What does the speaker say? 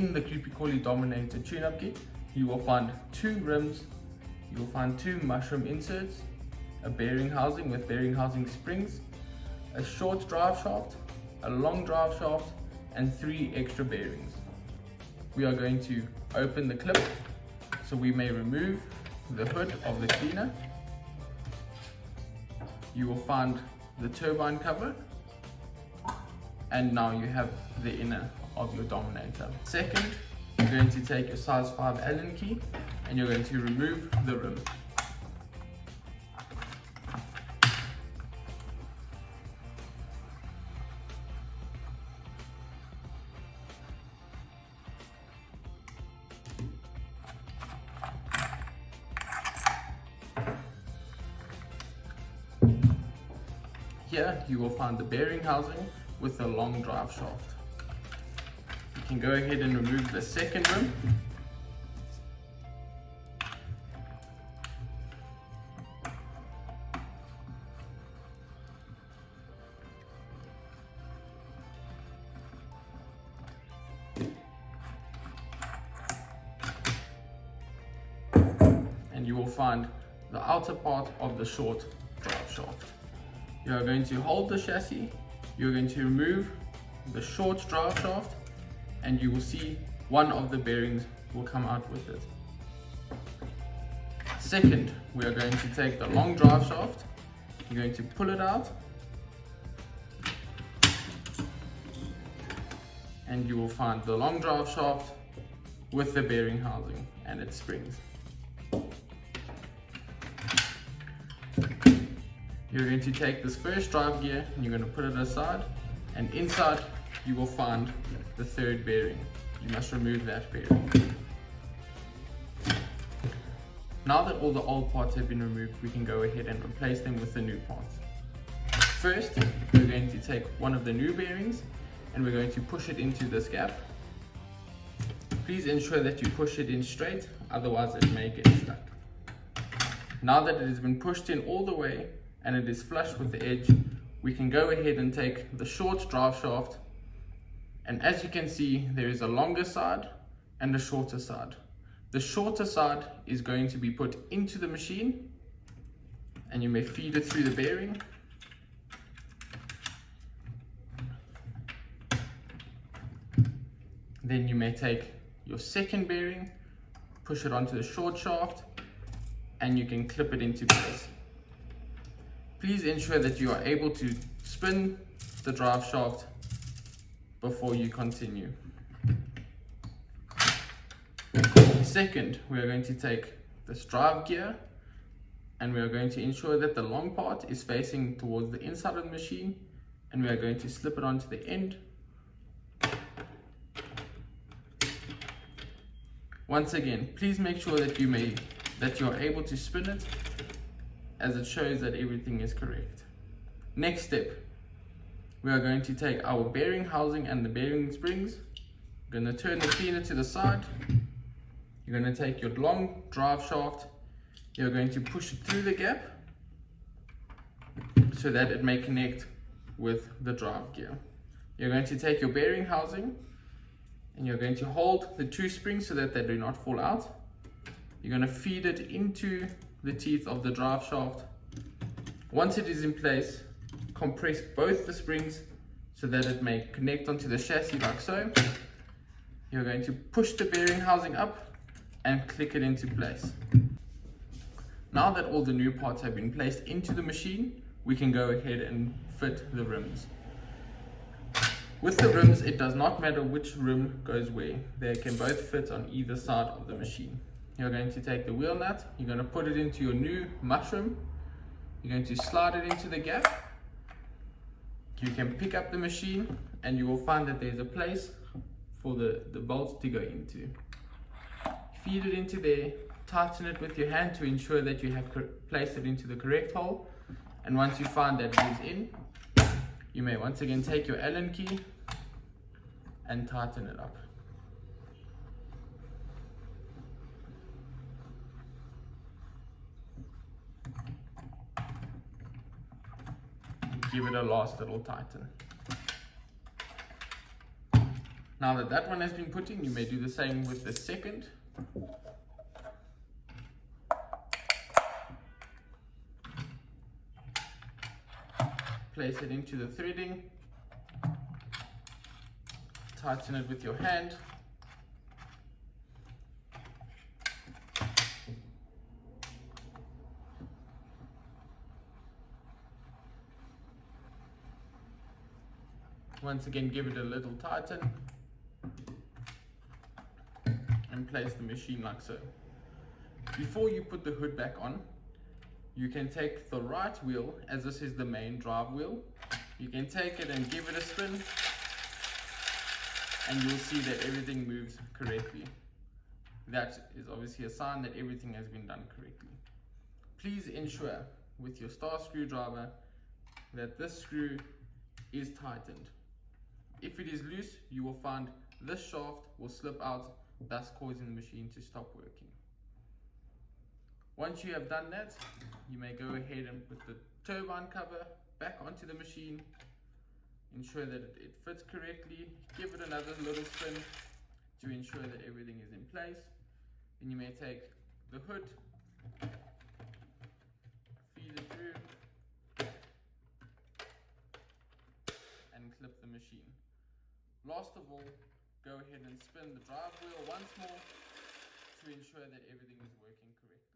in the Creepy Crawly Dominator tune-up kit, you will find 2 rims, you will find 2 mushroom inserts, a bearing housing with bearing housing springs, a short drive shaft, a long drive shaft, and 3 extra bearings. We are going to open the clip so we may remove the hood of the cleaner. You will find the turbine cover, and now you have the inner of your Dominator. Second, you're going to take your size 5 Allen key and you're going to remove the rim. Here you will find the bearing housing with the long drive shaft. You can go ahead and remove the second rim. And you will find the outer part of the short drive shaft. You are going to hold the chassis, you're going to remove the short drive shaft, and you will see one of the bearings will come out with it. Second, we are going to take the long drive shaft, you're going to pull it out, and you will find the long drive shaft with the bearing housing and its springs. You're going to take this first drive gear and you're going to put it aside, and inside you will find the third bearing. You must remove that bearing. Now that all the old parts have been removed, we can go ahead and replace them with the new parts. First, we're going to take one of the new bearings and we're going to push it into this gap. Please ensure that you push it in straight, otherwise it may get stuck. Now that it has been pushed in all the way, and it is flush with the edge, we can go ahead and take the short drive shaft, and as you can see, there is a longer side and a shorter side. The shorter side is going to be put into the machine, and you may feed it through the bearing. Then you may take your second bearing, push it onto the short shaft, and you can clip it into place. Please ensure that you are able to spin the drive shaft before you continue. Second, we are going to take this drive gear and we are going to ensure that the long part is facing towards the inside of the machine, and we are going to slip it onto the end. Once again, please make sure that you are able to spin it, as it shows that everything is correct. Next step, we are going to take our bearing housing and the bearing springs. We're going to turn the cleaner to the side. You're going to take your long drive shaft. You're going to push it through the gap so that it may connect with the drive gear. You're going to take your bearing housing and you're going to hold the 2 springs so that they do not fall out. You're going to feed it into the teeth of the drive shaft. Once it is in place, compress both the springs so that it may connect onto the chassis like so. You're going to push the bearing housing up and click it into place. Now that all the new parts have been placed into the machine, we can go ahead and fit the rims. With the rims, it does not matter which rim goes where. They can both fit on either side of the machine. You're going to take the wheel nut, you're going to put it into your new mushroom, you're going to slide it into the gap. You can pick up the machine and you will find that there's a place for the bolts to go into. Feed it into there, tighten it with your hand to ensure that you have placed it into the correct hole, and once you find that it is in, you may once again take your Allen key and tighten it up. Give it a last little tighten. Now that that one has been put in, you may do the same with the second. Place it into the threading. Tighten it with your hand. Once again, give it a little tighten and place the machine like so. Before you put the hood back on, you can take the right wheel, as this is the main drive wheel. You can take it and give it a spin, and you'll see that everything moves correctly. That is obviously a sign that everything has been done correctly. Please ensure with your star screwdriver that this screw is tightened. If it is loose, you will find this shaft will slip out, thus causing the machine to stop working. Once you have done that, you may go ahead and put the turbine cover back onto the machine. Ensure that it fits correctly. Give it another little spin to ensure that everything is in place. Then you may take the hood, feed it through, and clip the machine. Last of all, go ahead and spin the drive wheel once more to ensure that everything is working correctly.